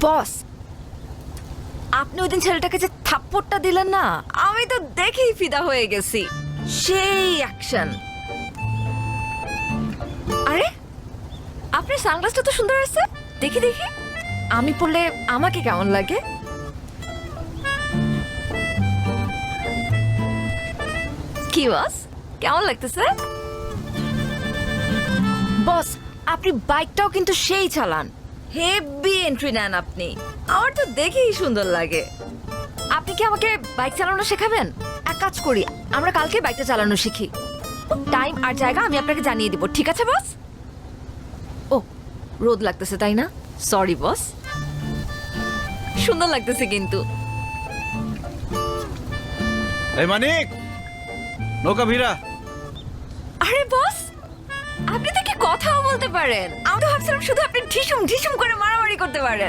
বস, আপনি ওই দিন ছেলেটাকে যে থাপ্পড়টা দিলেন না, আমি তো দেখেই ফিদা হয়ে গেছি। সেই অ্যাকশন। আরে আপনার সানগ্লাসটা তো সুন্দর আছে, দেখি দেখি আমি পরলে আমাকে কেমন লাগে। কি বস, কেমন লাগতেছে? বস, আপনি বাইকটাও কিন্তু সেই চালান, হেভি এন্ট্রি নেন আপনি। আমার তো দেখেই সুন্দর লাগে। আপনি কি আমাকে বাইক চালানো শেখাবেন? এক কাজ করি, আমরা কালকে বাইকটা চালানো শিখি। টাইম আর জায়গা আমি আপনাকে জানিয়ে দিব, ঠিক আছে বস? ও, রোদ লাগতেছে তাই না? Sorry boss. সুন্দর লাগতেছে কিন্তু। এই মানিক, নৌকা ভিড়া। আরে বস, আপনি তো কি কথাও বলতে পারেন। আমি তো ভাবছিলাম শুধু আপনি ঢিসুম ঢিসুম করে মারামারি করতে পারেন।